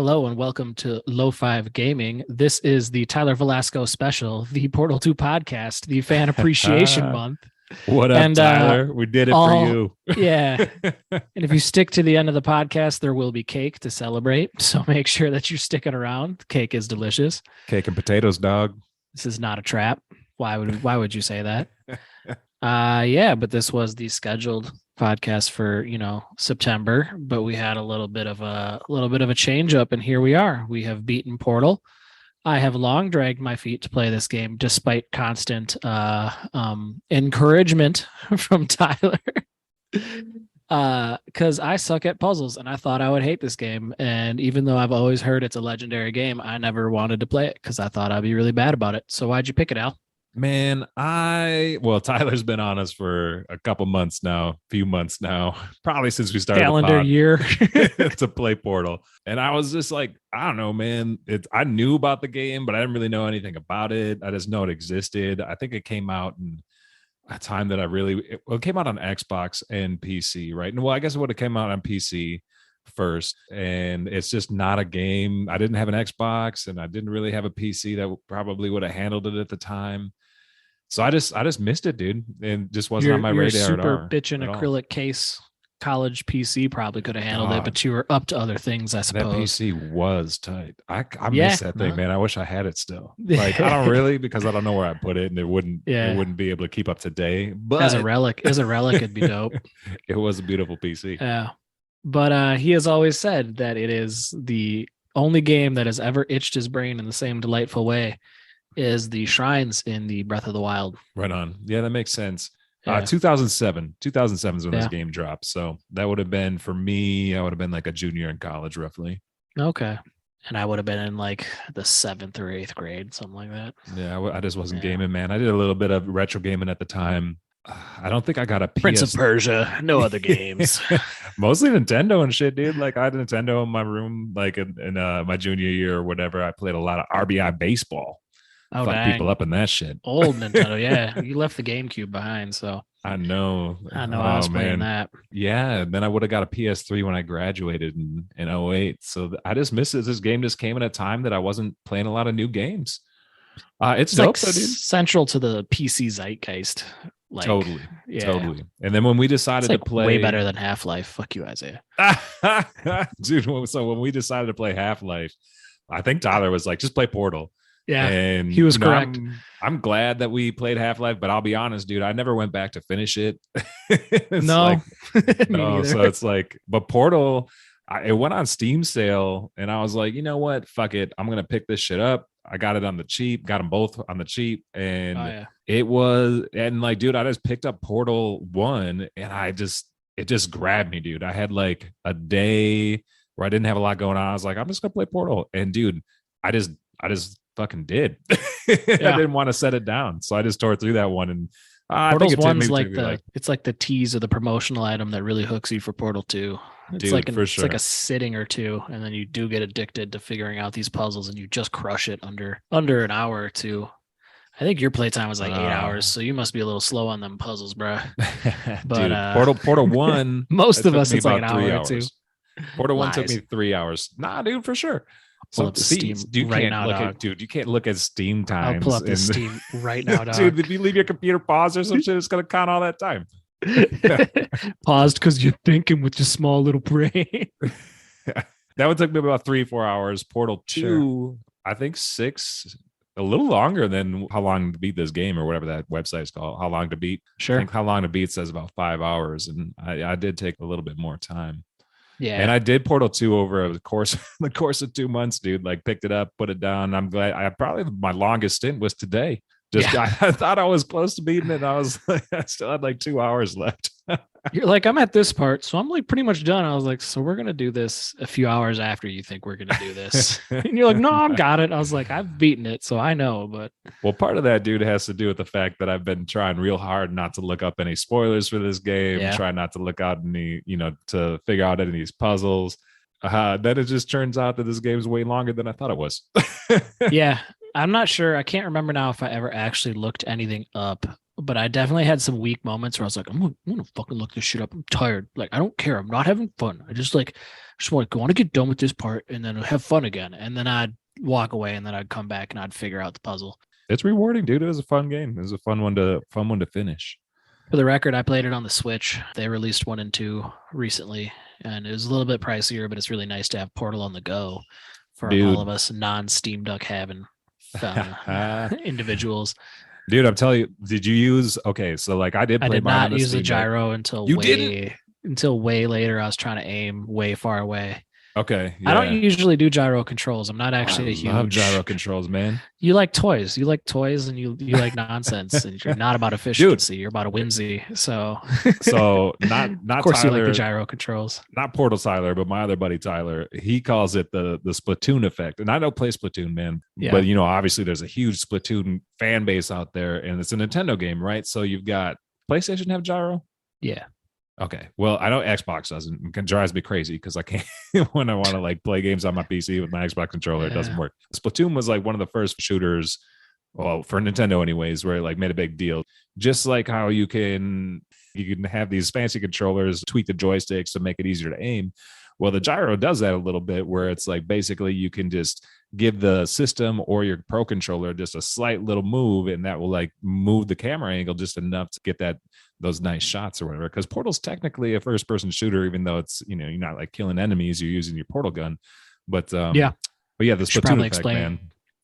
Hello and welcome to Low Five Gaming. This is the Tyler Velasco special, the Portal 2 podcast, the Fan Appreciation Month. What up, Tyler? We did it for you. Yeah. And if you stick to the end of the podcast, there will be cake to celebrate. So make sure that you're sticking around. The cake is delicious. Cake and potatoes, dog. This is not a trap. Why would you say that? But this was the scheduled podcast for September, but we had a little bit of a change up, and here we are. We have beaten Portal. I have long dragged my feet to play this game despite constant encouragement from Tyler because I suck at puzzles and I thought I would hate this game. And even though I've always heard it's a legendary game, I never wanted to play it because I thought I'd be really bad about it. So why'd you pick it, Al? Man, Tyler's been on us for a few months now, probably since we started calendar year to play Portal. And I was just like, I don't know, man. I knew about the game, but I didn't really know anything about it. I just know it existed. I think it came out in a time that it came out on Xbox and PC, right? And well, I guess it would have come out on PC first, and it's just not a game. I didn't have an Xbox and I didn't really have a PC that probably would have handled it at the time. So I just missed it, dude, and just wasn't on my radar at all. Super bitchin' acrylic case college PC probably could have handled it, but you were up to other things, I suppose. That PC was tight. I miss that thing, man. I wish I had it still. Like I don't really, because I don't know where I put it, and it wouldn't be able to keep up to date. But as a relic, it'd be dope. It was a beautiful PC. Yeah, but he has always said that it is the only game that has ever itched his brain in the same delightful way is the shrines in the Breath of the Wild. Right on. Yeah, that makes sense. 2007 is when this game dropped. So that would have been, for me, I would have been like a junior in college, roughly. Okay. And I would have been in like the 7th or 8th grade, something like that. Yeah, I just wasn't gaming, man. I did a little bit of retro gaming at the time. I don't think I got a Prince of Persia, no other games. Mostly Nintendo and shit, dude. Like I had a Nintendo in my room, like in my junior year or whatever. I played a lot of RBI baseball. Fuck people up in that shit. Old Nintendo, yeah. You left the GameCube behind, so I know. I was playing that. Yeah, then I would have got a PS3 when I graduated in 08. So I just missed it. This game just came at a time that I wasn't playing a lot of new games. It's dope, like central to the PC zeitgeist. Like, totally. And then when we decided to play, way better than Half-Life. Fuck you, Isaiah. Dude, so when we decided to play Half-Life, I think Tyler was like, just play Portal. Yeah, and he was correct. I'm glad that we played Half-Life, but I'll be honest, dude, I never went back to finish it. No, so it's like, but Portal, it went on Steam sale, and I was like, you know what, fuck it, I'm gonna pick this shit up. I got it on the cheap, got them both on the cheap, and it was, and like, dude, I just picked up Portal 1, and it just grabbed me, dude. I had like a day where I didn't have a lot going on. I was like, I'm just gonna play Portal, and dude, I just fucking did. I didn't want to set it down, so I just tore through that one. And Portal 1's it's like the tease of the promotional item that really hooks you for Portal 2. It's it's like a sitting or two, and then you do get addicted to figuring out these puzzles, and you just crush it under an hour or two. I think your playtime was like 8 hours, so you must be a little slow on them puzzles, bro. But dude, Portal 1, most of us, it's like an hour or two. Portal 1 took me 3 hours. Nah, dude, for sure. Pull up Steam right now, dude. You can't look at Steam times. I'll pull up the Steam right now, dog. Dude, if you leave your computer paused or some shit, it's gonna count all that time. Paused because you're thinking with your small little brain. That one took me about 3-4 hours. Portal 2, I think 6, a little longer than How Long to Beat This Game or whatever that website is called. How Long to Beat. Sure. I think How Long to Beat says about 5 hours, and I did take a little bit more time. Yeah, and I did Portal 2 over the course of 2 months, dude. Like picked it up, put it down. I'm glad. My longest stint was today. I thought I was close to beating it. And I was like, I still had like 2 hours left. You're like, I'm at this part, so I'm like pretty much done. I was like, so we're gonna do this a few hours after you think we're gonna do this, and you're like, no, I'm got it. I was like, I've beaten it, so I know. But well, part of that, dude, has to do with the fact that I've been trying real hard not to look up any spoilers for this game. Try not to look out any, to figure out any of these puzzles. Then it just turns out that this game is way longer than I thought it was. Yeah, I'm not sure. I can't remember now if I ever actually looked anything up but I definitely had some weak moments where I was like, I'm gonna fucking look this shit up. I'm tired. Like, I don't care. I'm not having fun. I just want to get done with this part and then have fun again. And then I'd walk away and then I'd come back and I'd figure out the puzzle. It's rewarding, dude. It was a fun game. It was a fun one to finish. For the record, I played it on the Switch. They released 1 and 2 recently, and it was a little bit pricier, but it's really nice to have Portal on the go for all of us non-Steam Duck having individuals. Dude, I'm telling you, did you use? Okay, so like I did not use the gyro until way later. I was trying to aim way far away. Okay. Yeah. I don't usually do gyro controls. I'm not actually a huge love gyro controls, man. You like toys. You like toys and you like nonsense. And you're not about efficiency. Dude. You're about a whimsy. So not of course Tyler, you like the gyro controls. Not Portal Tyler, but my other buddy Tyler. He calls it the Splatoon effect. And I don't play Splatoon, man. Yeah. But obviously there's a huge Splatoon fan base out there, and it's a Nintendo game, right? So you've got PlayStation have gyro? Yeah. Okay. Well, I know Xbox doesn't. It drives me crazy because I can't when I want to like play games on my PC with my Xbox controller. It doesn't work. Splatoon was like one of the first shooters, well, for Nintendo anyways, where it like made a big deal. Just like how you can have these fancy controllers, tweak the joysticks to make it easier to aim. Well, the gyro does that a little bit, where it's like basically you can just give the system or your pro controller just a slight little move, and that will like move the camera angle just enough to get those nice shots or whatever. Because Portal's technically a first-person shooter, even though it's you're not like killing enemies, you're using your portal gun. But the Splatoon effect, man.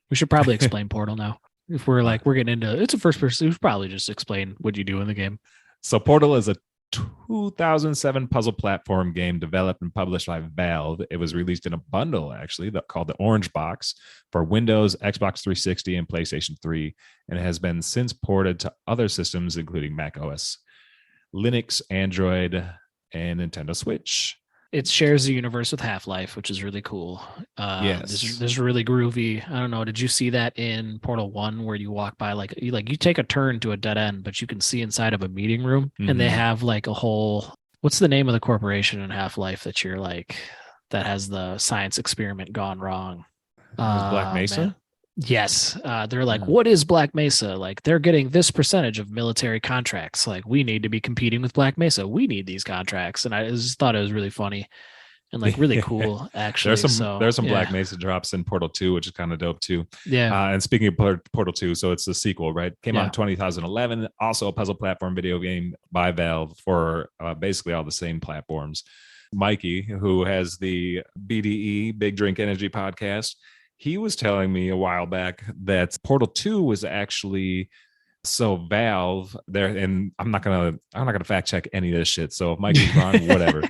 We should probably explain Portal now. If we're getting into it's a first-person, we should probably just explain what you do in the game. So Portal is a 2007 puzzle platform game developed and published by Valve. It was released in a bundle, actually, called the Orange Box for Windows, Xbox 360, and PlayStation 3, and it has been since ported to other systems, including Mac OS, Linux, Android, and Nintendo Switch. It shares the universe with Half-Life, which is really cool. Yes. This is really groovy. I don't know. Did you see that in Portal 1 where you walk by, you take a turn to a dead end, but you can see inside of a meeting room and they have like a whole, what's the name of the corporation in Half-Life that you're like, that has the science experiment gone wrong? Black Mesa? Man. Yes. They're like, what is Black Mesa? Like, they're getting this percentage of military contracts. Like, we need to be competing with Black Mesa. We need these contracts. And I just thought it was really funny and like really cool, actually. There's some Black Mesa drops in Portal 2, which is kind of dope too. Yeah. And speaking of Portal 2, so it's the sequel, right? Came out in 2011. Also a puzzle platform video game by Valve for basically all the same platforms. Mikey, who has the BDE, Big Drink Energy podcast, he was telling me a while back that Portal 2 was actually Valve there, and I'm not gonna fact check any of this shit. So if Mikey's wrong, whatever.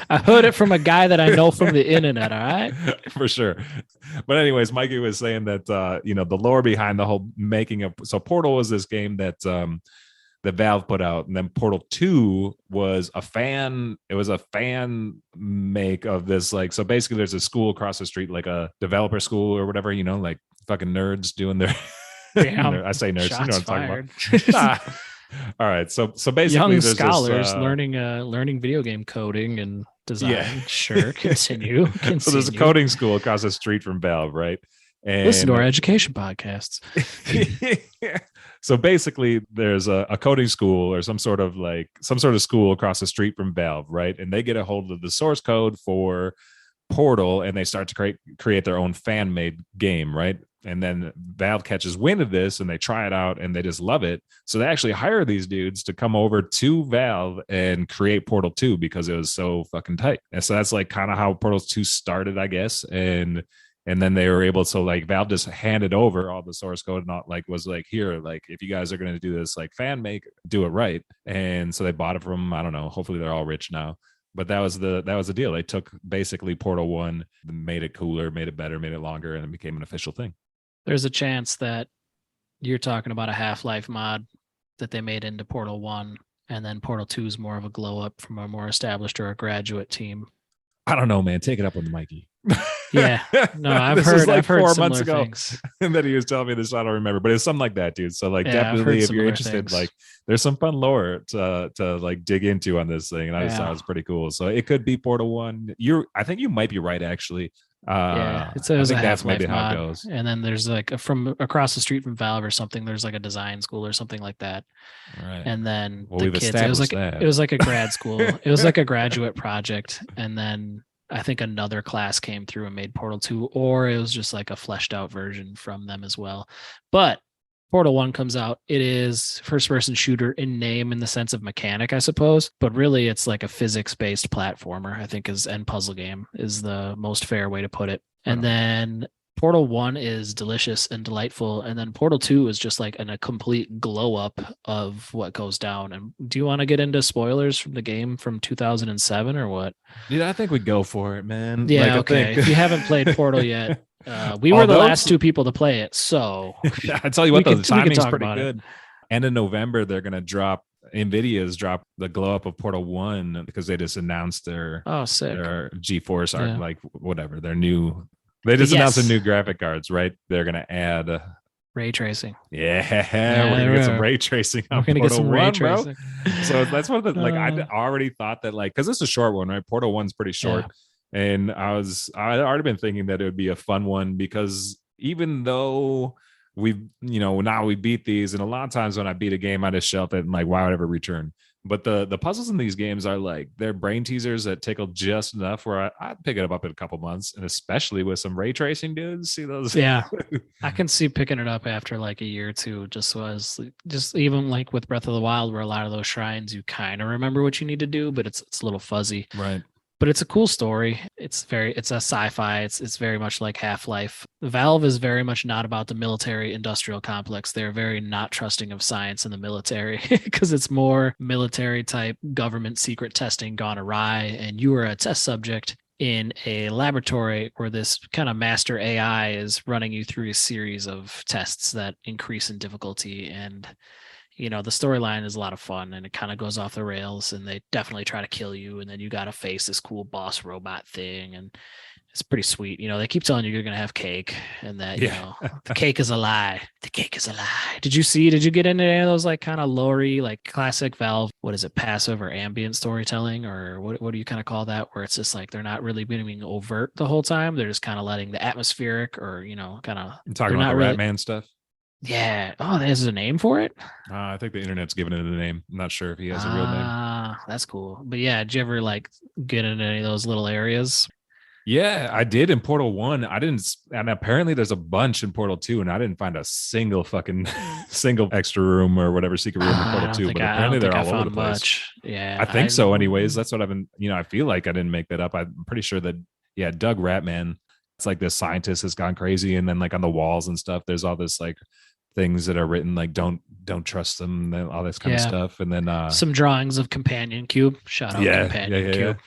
I heard it from a guy that I know from the internet. All right, for sure. But anyways, Mikey was saying that the lore behind the whole making of Portal was this game that Valve put out, and then Portal 2 was a fan make of this, like, so basically there's a school across the street, like a developer school or whatever, like fucking nerds doing their I say nerds, you know what I'm talking about. All right, so basically young scholars learning video game coding and design. Yeah. Sure, continue. So there's a coding school across the street from Valve, right? And listen to our education podcasts. So basically there's a coding school or some sort of school across the street from Valve, right? And they get a hold of the source code for Portal and they start to create their own fan-made game, right? And then Valve catches wind of this and they try it out and they just love it. So they actually hire these dudes to come over to Valve and create Portal 2 because it was so fucking tight. And so that's like kind of how Portal 2 started, I guess. And then they were able to, like, Valve just handed over all the source code, not like was like, here, like, if you guys are going to do this, like, fan make, do it right. And so they bought it from, I don't know, hopefully they're all rich now. But that was the deal. They took basically Portal 1, made it cooler, made it better, made it longer, and it became an official thing. There's a chance that you're talking about a Half-Life mod that they made into Portal 1, and then Portal 2 is more of a glow up from a more established or a graduate team. I don't know, man. Take it up with Mikey. Yeah, no, I've heard 4 months ago things. And then he was telling me this. I don't remember, but it's something like that, dude. So, like, definitely, if you're interested, like, there's some fun lore to like dig into on this thing, and I just thought it was pretty cool. So it could be Portal 1. I think you might be right, actually. It was a Half-Life mod, how it goes. And then there's like from across the street from Valve or something, there's like a design school or something like that. Right. And then the kids, it was like a grad school. It was like a graduate project. And then I think another class came through and made Portal 2, or it was just like a fleshed out version from them as well. But Portal 1 comes out. It is first-person shooter in name, in the sense of mechanic, I suppose. But really, it's like a physics-based platformer, I think, and puzzle game is the most fair way to put it. And then Portal 1 is delicious and delightful. And then Portal 2 is just like a complete glow-up of what goes down. And do you want to get into spoilers from the game from 2007 or what? Dude, I think we go for it, man. Yeah, okay. If you haven't played Portal yet... we were the last two people to play it, so I tell you what, the timing's pretty good. End of November, they're gonna drop Nvidia's drop the glow up of Portal 1 because they just announced their their GeForce art, like whatever their new. They just announced the new graphic cards, right? They're gonna add ray tracing. Yeah, we're gonna get some ray tracing. We're gonna get some ray tracing. So that's one of the I already thought that because it's a short one, right? Portal 1's pretty short. Yeah. And I'd already been thinking that it would be a fun one because even though now we beat these, and a lot of times when I beat a game, I just shelf it and like, why would I ever return? But the puzzles in these games are like, they're brain teasers that tickle just enough where I'd pick it up in a couple months, and especially with some ray tracing, dudes. See those? Yeah, I can see picking it up after like a year or two. Just even like with Breath of the Wild, where a lot of those shrines you kind of remember what you need to do, but it's a little fuzzy, right? But it's a cool story. It's a sci-fi. It's very much like Half-Life. Valve is very much not about the military industrial complex. They're very not trusting of science in the military because it's more military type government secret testing gone awry. And you are a test subject in a laboratory where this kind of master AI is running you through a series of tests that increase in difficulty. And the storyline is a lot of fun, and it kind of goes off the rails, and they definitely try to kill you. And then you got to face this cool boss robot thing. And it's pretty sweet. They keep telling you you're going to have cake, and that, the cake is a lie. The cake is a lie. Did you get into any of those like kind of lore-y, like classic Valve, what is it, passive or ambient storytelling, or what do you kind of call that, where it's just like they're not really being overt the whole time. They're just kind of letting the atmospheric or, kind of. You're talking about the Ratman stuff? Yeah. Oh, there's a name for it? I think the internet's given it a name. I'm not sure if he has a real name. That's cool. But yeah, did you ever like get into any of those little areas? Yeah, I did in Portal 1. I didn't, and apparently there's a bunch in Portal 2, and I didn't find a single extra room or whatever secret room in Portal 2. But apparently they're all over the place. Much. Yeah. I think so anyways. That's what I've been, I feel like I didn't make that up. I'm pretty sure that, Doug Ratman, it's like this scientist has gone crazy, and then like on the walls and stuff, there's all this like things that are written like don't trust them, all this kind of stuff. And then some drawings of Companion Cube. Shout out Companion Cube.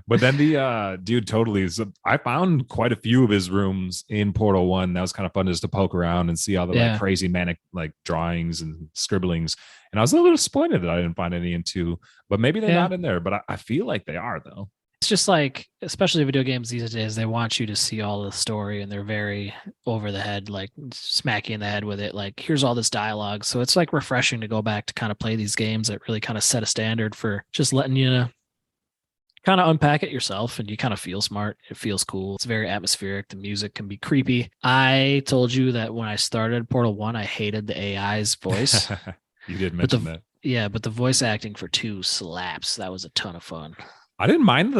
But then the dude totally I found quite a few of his rooms in Portal 1. That was kind of fun just to poke around and see all the like crazy manic like drawings and scribblings. And I was a little disappointed that I didn't find any in 2, but maybe they're not in there, but I feel like they are though. It's just like, especially video games these days, they want you to see all the story, and they're very over the head, like smack you in the head with it. Like, here's all this dialogue. So it's like refreshing to go back to kind of play these games that really kind of set a standard for just letting you kind of unpack it yourself, and you kind of feel smart. It feels cool. It's very atmospheric. The music can be creepy. I told you that when I started Portal 1, I hated the AI's voice. You did mention that. Yeah, but the voice acting for 2 slaps. That was a ton of fun. I didn't mind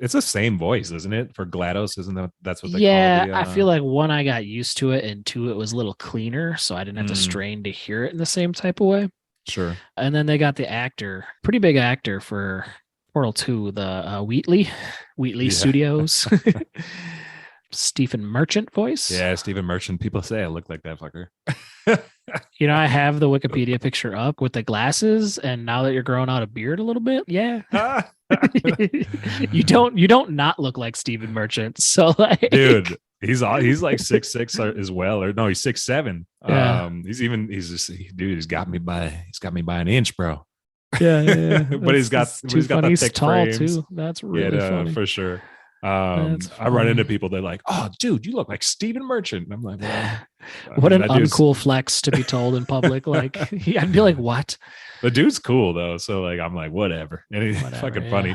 it's the same voice, isn't it? For GLaDOS, isn't that's what they call it? I feel like 1, I got used to it, and 2, it was a little cleaner, so I didn't have to strain to hear it in the same type of way. Sure. And then they got the actor, pretty big actor for Portal 2, the Wheatley Studios. Stephen Merchant voice. Yeah, Stephen Merchant. People say I look like that fucker. I have the Wikipedia picture up with the glasses, and now that you're growing out a beard a little bit, you don't not look like Stephen Merchant. So like, dude, he's like 6'6" as well, or no, he's 6'7". Yeah. He's got me by an inch, bro. Yeah. But he's got the thick tall frames too. That's really funny for sure. I run into people, they're like, "Oh, dude, you look like Stephen Merchant." And I'm like, what an uncool flex to be told in public. Like, I'd be like, "What?" The dude's cool though, so like, I'm like, whatever. And he's fucking funny.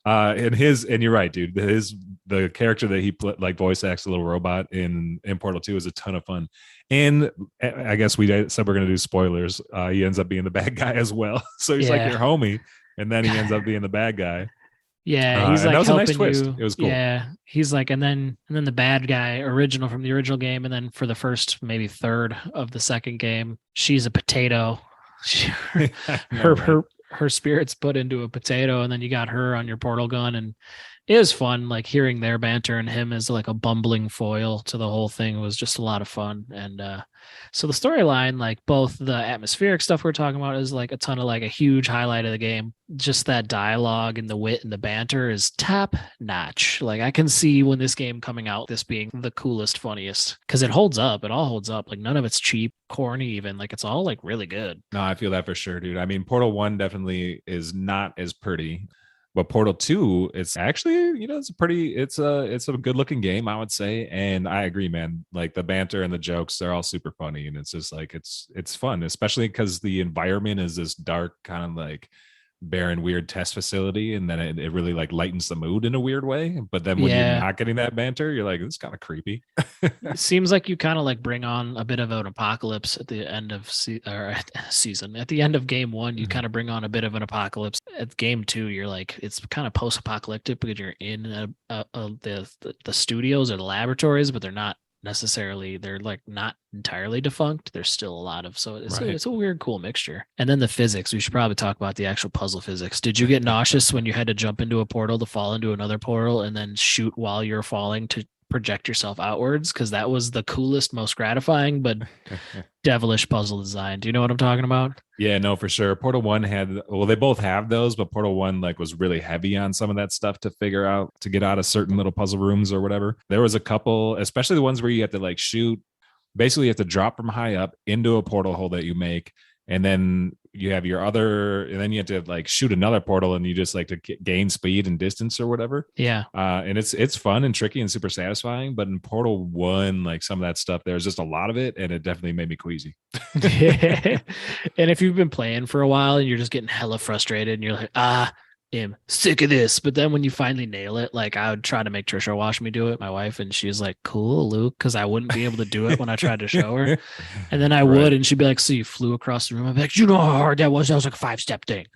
And you're right, dude. The character that he like voice acts, a little robot in Portal 2 is a ton of fun. And I guess we said we're gonna do spoilers. He ends up being the bad guy as well. So he's like your homie, and then he ends up being the bad guy. Yeah, he's like that was helping a nice twist. It was cool. Yeah, he's like, and then the bad guy, from the original game, and then for the first maybe third of the second game, she's a potato. Her spirit's put into a potato, and then you got her on your portal gun, and it was fun. Like hearing their banter and him as like a bumbling foil to the whole thing was just a lot of fun. And so the storyline, like both the atmospheric stuff we're talking about is like a ton of like a huge highlight of the game. Just that dialogue and the wit and the banter is top notch. Like I can see when this game coming out, this being the coolest, funniest, because it holds up. It all holds up. Like none of it's cheap, corny, even. Like it's all like really good. No, I feel that for sure, dude. I mean, Portal 1 definitely is not as pretty. But Portal 2, it's actually, it's a good looking game, I would say. And I agree, man. Like the banter and the jokes, they're all super funny. And it's just like, it's fun, especially because the environment is this dark kind of like barren, weird test facility. And then it really like lightens the mood in a weird way. But then when you're not getting that banter, you're like, it's kind of creepy. It seems like you kind of like bring on a bit of an apocalypse at the end of season. At the end of game 1, you kind of bring on a bit of an apocalypse. At game 2, you're like, it's kind of post-apocalyptic because you're in the studios or the laboratories, but they're not necessarily, they're like not entirely defunct. There's still a lot of, so it's a weird, cool mixture. And then the physics, we should probably talk about the actual puzzle physics. Did you get nauseous when you had to jump into a portal to fall into another portal and then shoot while you're falling to project yourself outwards? Because that was the coolest, most gratifying, but devilish puzzle design. Do you know what I'm talking about? Yeah, no, for sure. Portal 1 they both have those, but Portal 1 like was really heavy on some of that stuff to figure out, to get out of certain little puzzle rooms or whatever. There was a couple, especially the ones where you have to like shoot, basically you have to drop from high up into a portal hole that you make. And then you have and then you have to like shoot another portal, and you just like to gain speed and distance or whatever. Yeah. And it's fun and tricky and super satisfying. But in Portal 1, like some of that stuff, there's just a lot of it, and it definitely made me queasy. And if you've been playing for a while and you're just getting hella frustrated and you're like, I'm sick of this. But then when you finally nail it, like I would try to make Trisha watch me do it, my wife, and she's like, cool, Luke, because I wouldn't be able to do it when I tried to show her. And then I would, and she'd be like, so you flew across the room? I'd be like, you know how hard that was? That was like a 5-step thing.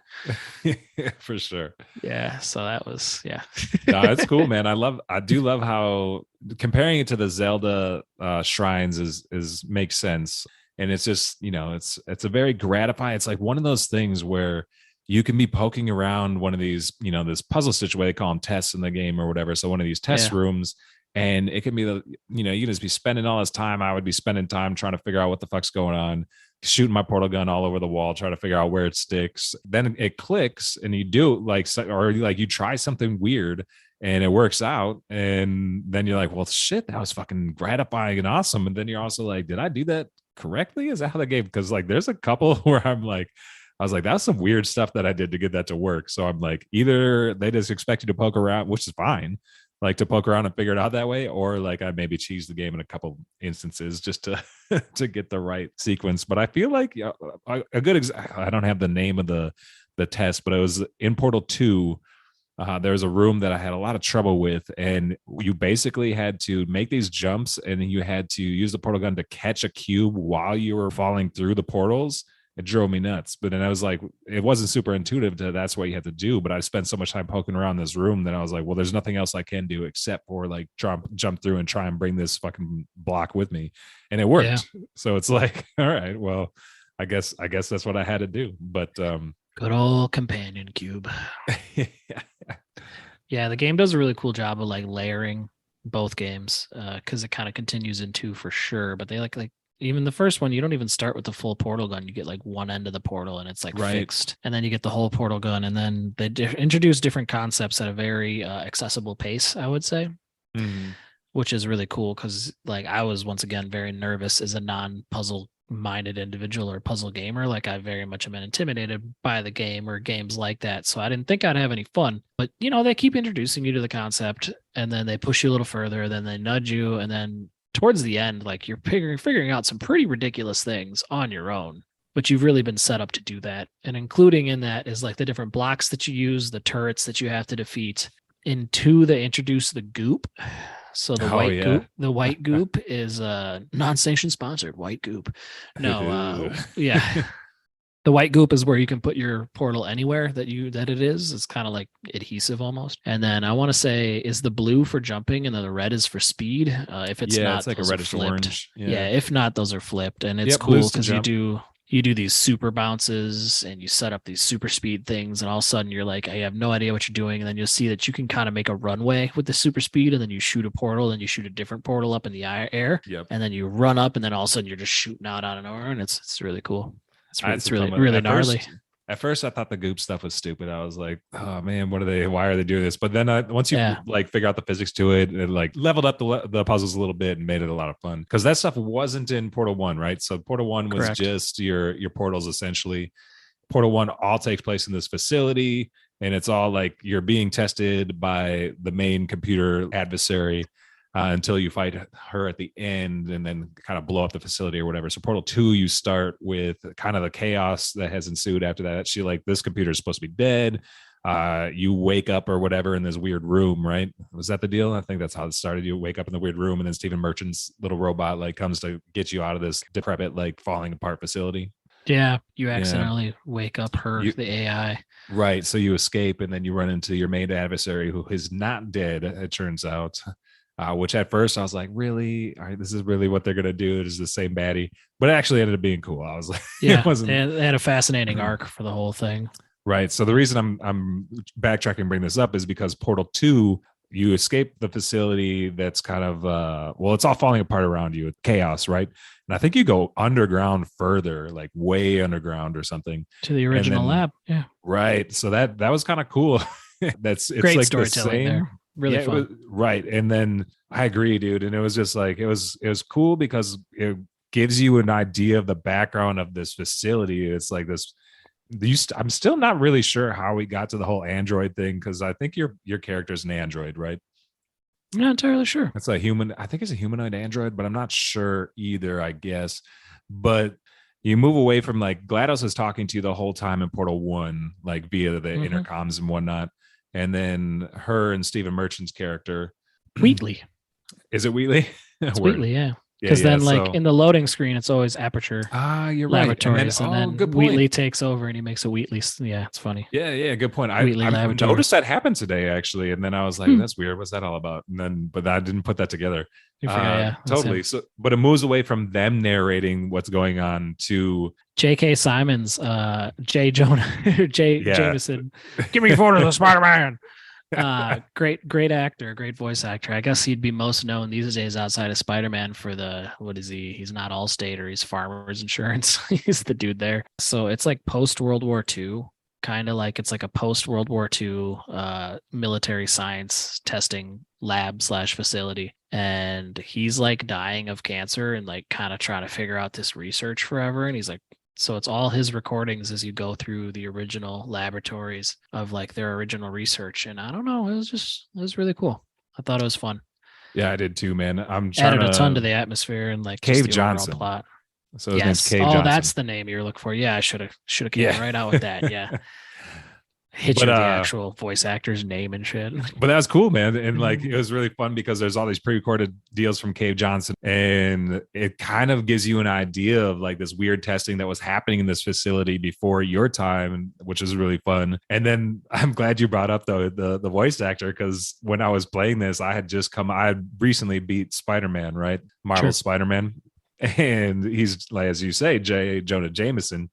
For sure. Yeah. So that was, No, it's cool, man. I do love how comparing it to the Zelda shrines is makes sense. And it's just, it's a very gratifying. It's like one of those things where you can be poking around one of these, this puzzle situation, they call them tests in the game or whatever. So one of these test rooms, and it can be you can just be spending all this time. I would be spending time trying to figure out what the fuck's going on, shooting my portal gun all over the wall, trying to figure out where it sticks. Then it clicks and you do you try something weird and it works out. And then you're like, well, shit, that was fucking gratifying and awesome. And then you're also like, did I do that correctly? Is that how that game? Because like, there's a couple where I was like, that's some weird stuff that I did to get that to work. So I'm like, either they just expect you to poke around, which is fine, like to poke around and figure it out that way, or like I maybe cheese the game in a couple instances just to to get the right sequence. But I feel like a good I don't have the name of the test, but it was in Portal 2. There was a room that I had a lot of trouble with, and you basically had to make these jumps, and you had to use the portal gun to catch a cube while you were falling through the portals. It drove me nuts. But then I was like, it wasn't super intuitive that's what you had to do. But I spent so much time poking around this room that I was like, well, there's nothing else I can do except for like jump through and try and bring this fucking block with me. And it worked. Yeah. So it's like, all right, well, I guess that's what I had to do. But good old companion cube. Yeah, the game does a really cool job of like layering both games because it kind of continues in 2 for sure. But they like even the first one, you don't even start with the full portal gun. You get like one end of the portal and it's like fixed. And then you get the whole portal gun. And then they introduce different concepts at a very accessible pace, I would say, which is really cool. Cause like I was once again very nervous as a non-puzzle minded individual or puzzle gamer. Like I very much have been intimidated by the game or games like that. So I didn't think I'd have any fun, but they keep introducing you to the concept and then they push you a little further, then they nudge you. And then towards the end, like you're figuring out some pretty ridiculous things on your own. but you've really been set up to do that. And including in that is like the different blocks that you use, the turrets that you have to defeat. In 2, they introduce the goop. So the white goop is non-sanctioned sponsored white goop. No, yeah. The white goop is where you can put your portal anywhere that it is. It's kind of like adhesive almost. And then I want to say is the blue for jumping, and then the red is for speed. If it's not, it's like a reddish orange. Yeah, if not, those are flipped, and it's cool because you do these super bounces and you set up these super speed things, and all of a sudden you're like, I have no idea what you're doing, and then you'll see that you can kind of make a runway with the super speed, and then you shoot a portal, and you shoot a different portal up in the air, and then you run up, and then all of a sudden you're just shooting out on nowhere, and it's really cool. It's really gnarly. At first, I thought the goop stuff was stupid. I was like, "Oh man, why are they doing this?" But then once you like figure out the physics to it, it like leveled up the puzzles a little bit and made it a lot of fun. Because that stuff wasn't in Portal 1, right? So Portal 1 was just your portals essentially. Portal 1 all takes place in this facility, and it's all like you're being tested by the main computer adversary. Until you fight her at the end and then kind of blow up the facility or whatever. So Portal 2, you start with kind of the chaos that has ensued after that. She like, this computer is supposed to be dead. You wake up or whatever in this weird room, right? Was that the deal? I think that's how it started. You wake up in the weird room, and then Stephen Merchant's little robot like comes to get you out of this decrepit, like falling apart facility. Yeah, you accidentally wake up the AI. Right. So you escape, and then you run into your main adversary, who is not dead, it turns out. Which at first I was like, really? All right, this is really what they're going to do? It is the same baddie. But it actually ended up being cool. I was like, yeah, they had a fascinating arc for the whole thing. Right. So the reason I'm backtracking and bring this up is because Portal 2, you escape the facility that's kind of, it's all falling apart around you. It's chaos, right? And I think you go underground further, like way underground or something. To the original lab. Yeah. Right. So that was kind of cool. It's great like storytelling there. Really fun. Right. And then I agree, dude. And it was just like, it was cool because it gives you an idea of the background of this facility. It's like this, I'm still not really sure how we got to the whole Android thing. Cause I think your character's an Android, right? I'm not entirely sure. It's a human. I think it's a humanoid Android, but I'm not sure either, I guess. But you move away from like GLaDOS is talking to you the whole time in Portal 1, like via the intercoms and whatnot. And then her and Stephen Merchant's character, Wheatley. Is it Wheatley? It's Wheatley, yeah. Because then, like in the loading screen, it's always Aperture. You're Laboratories, right. And then Wheatley takes over, and he makes a Wheatley. Yeah, it's funny. Yeah, good point. I noticed that happened today, actually, and then I was like, "That's weird. What's that all about?" And then, but I didn't put that together. Totally. So, but it moves away from them narrating what's going on to J.K. Simmons, Jameson. Give me photos of Spider-Man. Great actor, great voice actor. I guess he'd be most known these days outside of Spider-Man for what is he? He's not Allstate, or he's Farmers Insurance. He's the dude there. So it's like post World War II, kind of like it's like a post World War II military science testing lab / facility. And he's like dying of cancer and like kind of trying to figure out this research forever. And he's like, so it's all his recordings as you go through the original laboratories of like their original research. And I don't know, it was really cool. I thought it was fun. Yeah, I did too, man. I'm added a ton to the atmosphere and like Cave Johnson plot. So his name's Cave Johnson. That's the name you're looking for. Yeah, I should have came right out with that. Yeah. Hit you with the actual voice actor's name and shit. But that was cool, man. And like it was really fun because there's all these pre-recorded deals from Cave Johnson, and it kind of gives you an idea of like this weird testing that was happening in this facility before your time, which is really fun. And then I'm glad you brought up the voice actor, because when I was playing this, I had recently beat Spider-Man, right? Marvel's Spider-Man. And he's like, as you say, J. Jonah Jameson.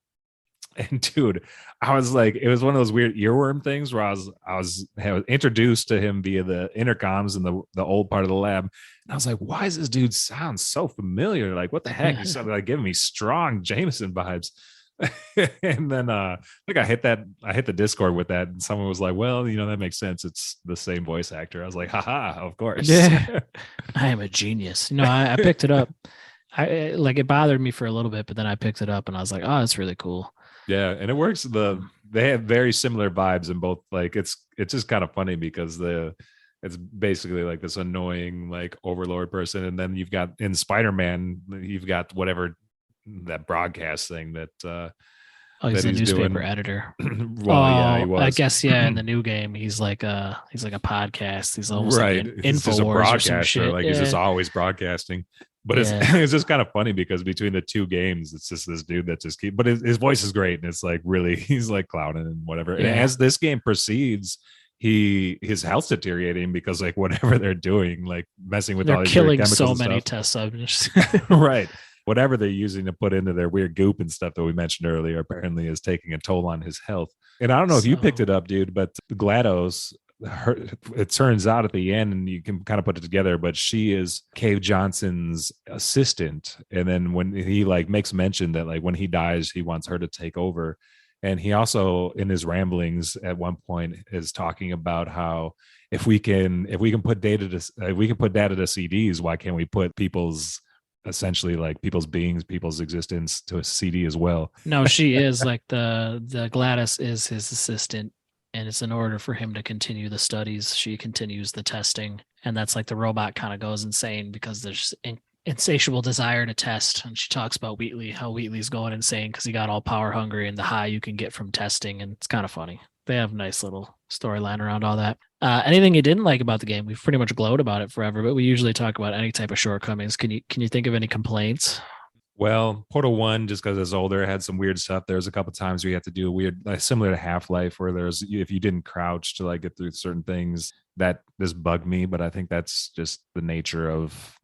And dude, I was like, it was one of those weird earworm things where I was introduced to him via the intercoms in the old part of the lab. And I was like, why does this dude sound so familiar? Like, what the heck? He started like giving me strong Jameson vibes. And then I think I hit the Discord with that, and someone was like, well, that makes sense. It's the same voice actor. I was like, haha, of course. Yeah. I am a genius. I picked it up. It bothered me for a little bit, but then I picked it up and I was like, oh, that's really cool. Yeah, and it works. They have very similar vibes in both. Like it's just kind of funny because it's basically like this annoying like overlord person, and then you've got in Spider-Man, you've got whatever that broadcast thing that oh, he's that a newspaper doing. editor. Well, yeah, he was. I guess in the new game he's like a podcast. He's almost right. like He's just a broadcaster, like he's just yeah. always broadcasting. But it's just kind of funny because between the two games, it's just this dude that just but his voice is great, and it's like really he's like clowning and whatever. And as this game proceeds, his health's deteriorating because like whatever they're doing, like messing with they're all these killing chemicals so and many stuff. test subjects. Right. Whatever they're using to put into their weird goop and stuff that we mentioned earlier apparently is taking a toll on his health. And I don't know if you picked it up, dude, but GLaDOS, it turns out at the end, and you can kind of put it together, but she is Cave Johnson's assistant. And then when he like makes mention that like when he dies, he wants her to take over. And he also in his ramblings at one point is talking about how if we can put data to CDs, why can't we put people's essentially like people's beings, people's existence to a CD as well? No, she is like the GLaDOS is his assistant, and it's in order for him to continue the studies, she continues the testing, and that's like the robot kind of goes insane because there's insatiable desire to test. And she talks about Wheatley, how Wheatley's going insane because he got all power hungry and the high you can get from testing, and it's kind of funny. They have a nice little storyline around all that. Anything you didn't like about the game? We've pretty much glowed about it forever, but we usually talk about any type of shortcomings. Can you think of any complaints? Well, Portal 1, just because it's older, had some weird stuff. There was a couple times where you have to do a weird, like similar to Half-Life, where there's if you didn't crouch to like get through certain things, that just bugged me. But I think that's just the nature of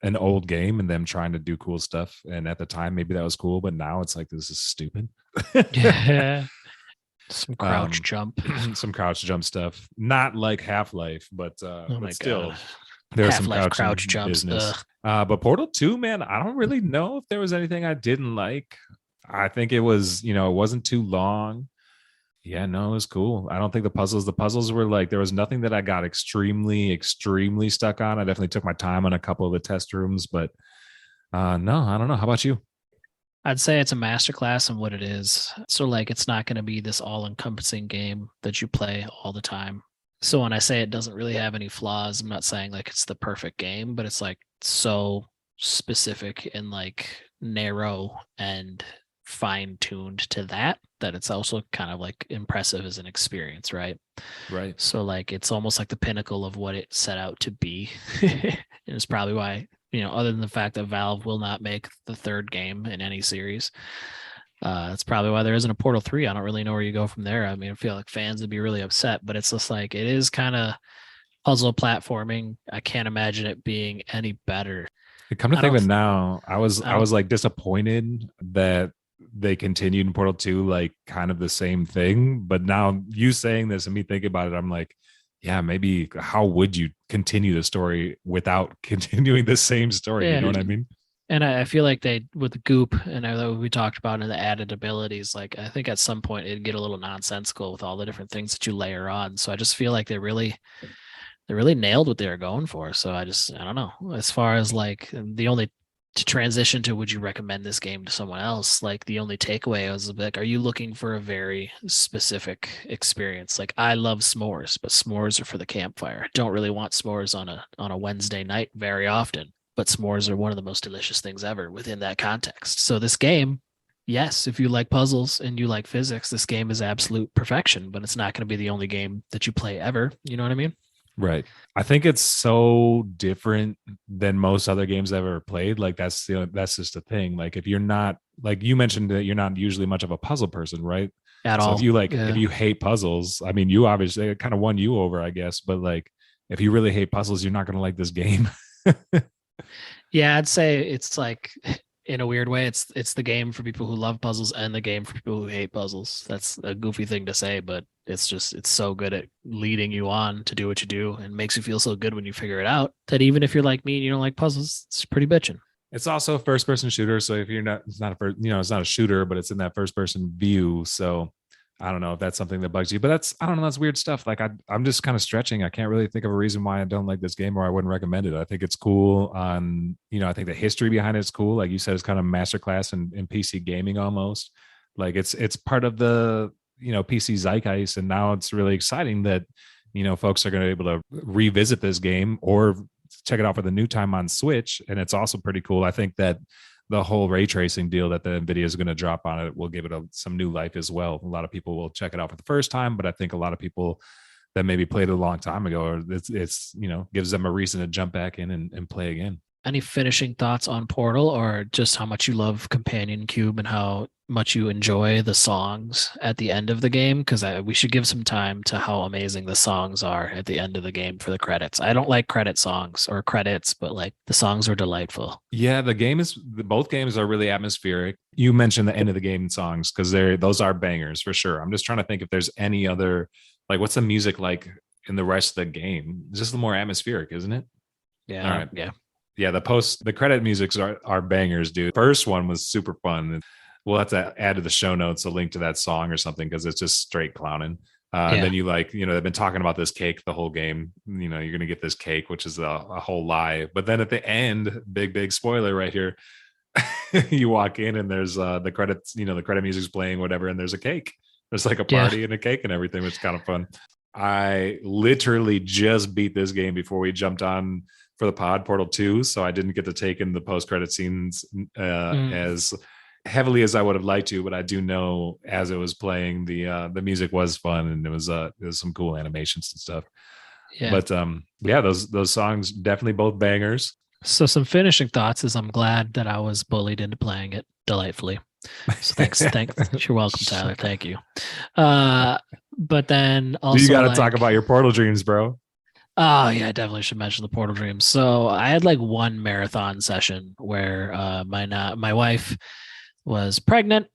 an old game and them trying to do cool stuff. And at the time, maybe that was cool, but now it's like this is stupid. Yeah. Some crouch jump. Some crouch jump stuff. Not like Half-Life, but still. God. There's some crouch jumps. But Portal 2, man, I don't really know if there was anything I didn't like. I think it was, it wasn't too long. Yeah, no, it was cool. I don't think the puzzles were like, there was nothing that I got extremely, extremely stuck on. I definitely took my time on a couple of the test rooms, but no, I don't know. How about you? I'd say it's a masterclass in what it is. So like, it's not going to be this all-encompassing game that you play all the time. So when I say it doesn't really have any flaws, I'm not saying like it's the perfect game, but it's like so specific and like narrow and fine-tuned to that it's also kind of like impressive as an experience, right? Right. So like it's almost like the pinnacle of what it set out to be. And it's probably why, other than the fact that Valve will not make the third game in any series, that's probably why there isn't a Portal 3. I don't really know where you go from there. I mean, I feel like fans would be really upset, but it's just like, it is kind of puzzle platforming. I can't imagine it being any better. Come to think of it now, I was like disappointed that they continued in Portal 2, like kind of the same thing. But now you saying this and me thinking about it, I'm like, yeah, maybe how would you continue the story without continuing the same story? You know what I mean? And I feel like they, with the goop, and I know we talked about in the added abilities, like I think at some point it'd get a little nonsensical with all the different things that you layer on. So I just feel like they really nailed what they were going for. So I don't know. As far as like to transition to, would you recommend this game to someone else? Like the only takeaway was like, are you looking for a very specific experience? Like I love s'mores, but s'mores are for the campfire. I don't really want s'mores on a Wednesday night very often, but s'mores are one of the most delicious things ever within that context. So this game, yes, if you like puzzles and you like physics, this game is absolute perfection, but it's not going to be the only game that you play ever. You know what I mean? Right. I think it's so different than most other games I've ever played. Like that's just the thing. Like if you're not, like you mentioned that you're not usually much of a puzzle person, right? At all. If you if you hate puzzles, I mean, you obviously kind of won you over, I guess. But like, if you really hate puzzles, you're not going to like this game. Yeah, I'd say it's like, in a weird way, it's the game for people who love puzzles and the game for people who hate puzzles. That's a goofy thing to say, but it's so good at leading you on to do what you do and makes you feel so good when you figure it out that even if you're like me and you don't like puzzles, it's pretty bitching. It's also a first person shooter. So if you're not, it's not a shooter, but it's in that first person view. So I don't know if that's something that bugs you, but I don't know. That's weird stuff. Like I'm just kind of stretching. I can't really think of a reason why I don't like this game or I wouldn't recommend it. I think it's cool on, I think the history behind it is cool. Like you said, it's kind of masterclass in PC gaming almost. Like it's part of the, PC zeitgeist. And now it's really exciting that, folks are going to be able to revisit this game or check it out for the new time on Switch. And it's also pretty cool. I think that the whole ray tracing deal that the Nvidia is going to drop on it will give it some new life as well. A lot of people will check it out for the first time, but I think a lot of people that maybe played it a long time ago, or it's gives them a reason to jump back in and play again. Any finishing thoughts on Portal, or just how much you love Companion Cube and how much you enjoy the songs at the end of the game? Because we should give some time to how amazing the songs are at the end of the game for the credits. I don't like credit songs or credits, but like the songs are delightful. Yeah, both games are really atmospheric. You mentioned the end of the game songs because those are bangers for sure. I'm just trying to think if there's any other, like, what's the music like in the rest of the game? Just more atmospheric, isn't it? Yeah. All right. Yeah. Yeah, the credit musics are bangers, dude. First one was super fun. We'll have to add to the show notes a link to that song or something because it's just straight clowning. And then they've been talking about this cake the whole game. You're going to get this cake, which is a whole lie. But then at the end, big spoiler right here, you walk in and there's the credits, the credit music's playing, whatever, and there's a cake. There's like a party and a cake and everything, which is kind of fun. I literally just beat this game before we jumped on for the pod, Portal 2, so I didn't get to take in the post-credit scenes as heavily as I would have liked to, but I do know as it was playing, the music was fun and there was some cool animations and stuff. Yeah. But those songs definitely both bangers. So some finishing thoughts is I'm glad that I was bullied into playing it delightfully. So thanks. You're welcome, Tyler. Thank you. But then also you got to talk about your Portal dreams, bro. Oh yeah, I definitely should mention the Portal dreams. So I had like one marathon session where my wife was pregnant.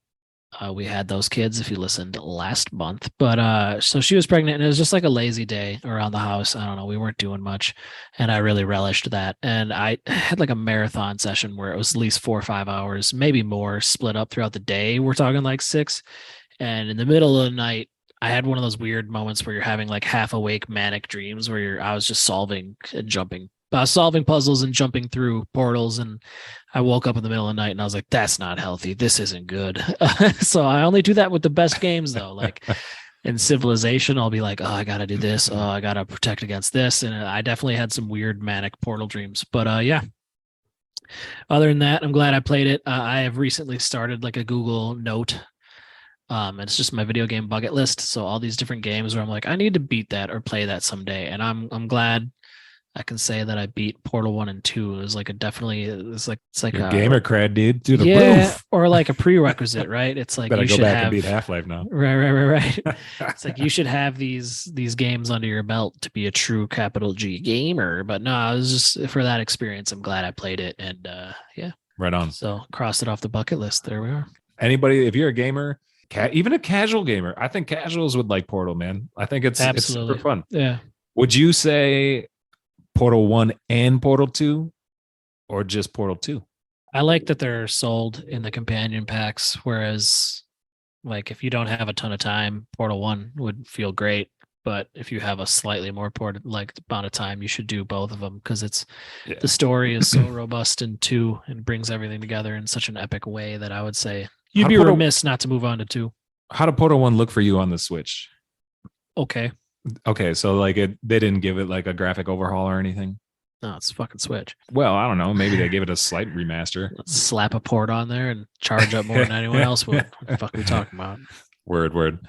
We had those kids, if you listened last month, but so she was pregnant and it was just like a lazy day around the house. I don't know. We weren't doing much and I really relished that. And I had like a marathon session where it was at least 4 or 5 hours, maybe more, split up throughout the day. We're talking like 6. And in the middle of the night, I had one of those weird moments where you're having like half awake manic dreams where I was just solving and jumping, solving puzzles and jumping through portals. And I woke up in the middle of the night and I was like, that's not healthy. This isn't good. So I only do that with the best games though. Like in Civilization, I'll be like, oh, I got to do this. Oh, I got to protect against this. And I definitely had some weird manic Portal dreams, but yeah. Other than that, I'm glad I played it. I have recently started like a Google Note. And it's just my video game bucket list. So all these different games where I'm like, I need to beat that or play that someday. And I'm glad I can say that I beat Portal 1 and 2. It's like it's like a gamer cred, dude. Dude, or like a prerequisite, right? It's like you should go back and beat Half-Life now. Right. It's like you should have these games under your belt to be a true capital G gamer. But no, it was just for that experience. I'm glad I played it, and yeah, right on. So crossed it off the bucket list. There we are. Anybody, if you're a gamer, even a casual gamer, I think casuals would like Portal, man. I think it's super fun. Yeah. Would you say Portal 1 and Portal 2 or just Portal 2? I like that they're sold in the companion packs, whereas like if you don't have a ton of time, Portal 1 would feel great. But if you have a slightly more amount of time, you should do both of them because the story is so robust in 2 and brings everything together in such an epic way that I would say you'd be remiss not to move on to 2. How did Portal 1 look for you on the Switch? Okay, so like they didn't give it like a graphic overhaul or anything? No, it's fucking Switch. Well, I don't know. Maybe they gave it a slight remaster. Let's slap a port on there and charge up more than anyone else would. What the fuck are we talking about? Word.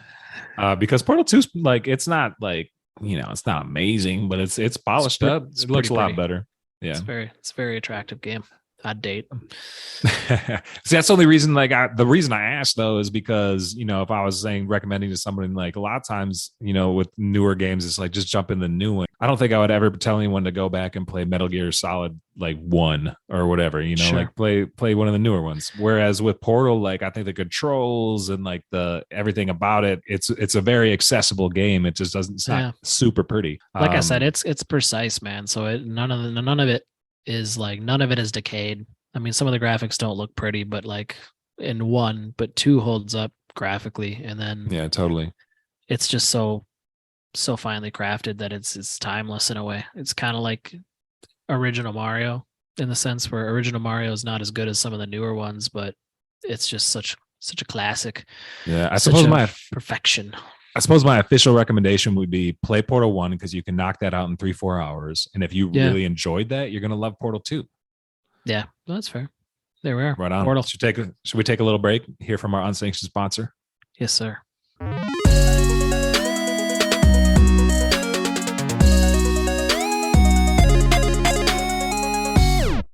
Because Portal 2's like, it's not like, it's not amazing, but it's polished up. It looks a lot better. Yeah. It's a very attractive game. I'd date. See, that's the only reason. The reason I asked though is because if I was recommending to somebody, like a lot of times, with newer games, it's like just jump in the new one. I don't think I would ever tell anyone to go back and play Metal Gear Solid 1 or whatever. Sure. Like play one of the newer ones. Whereas with Portal, I think the controls and the everything about it, it's a very accessible game. It just doesn't. It's not super pretty. Like I said, it's precise, man. So none of it is decayed. I mean, some of the graphics don't look pretty, but in 1, but 2 holds up graphically, and then yeah, totally. It's just so finely crafted that it's timeless in a way. It's kind of like original Mario in the sense where original Mario is not as good as some of the newer ones, but it's just such a classic. Yeah, I suppose perfection. I suppose my official recommendation would be play Portal 1 because you can knock that out in 3-4 hours. And if you really enjoyed that, you're going to love Portal 2. Yeah, that's fair. There we are. Right on. Portal. Should we take a little break, hear from our unsanctioned sponsor? Yes, sir.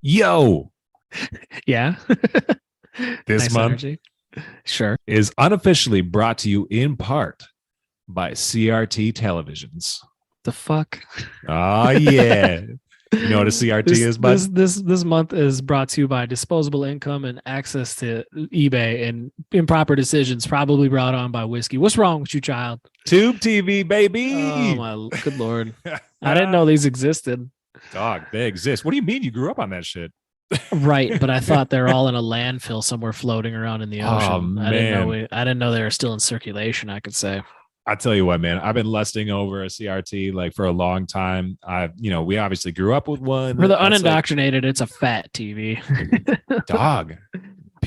Yo. Yeah. This nice month energy. Sure. is unofficially brought to you in part by CRT televisions. The fuck? Oh, yeah. You know what a CRT is, bud? This month is brought to you by disposable income and access to eBay and improper decisions, probably brought on by whiskey. What's wrong with you, child? Tube TV, baby. Oh, my good Lord. I didn't know these existed. Dog, they exist. What do you mean you grew up on that shit? Right, but I thought they're all in a landfill somewhere floating around in the ocean. Oh, man. I didn't know they were still in circulation, I could say. I tell you what, man, I've been lusting over a CRT like for a long time. We obviously grew up with one. For the unindoctrinated, it's a fat TV. Dog.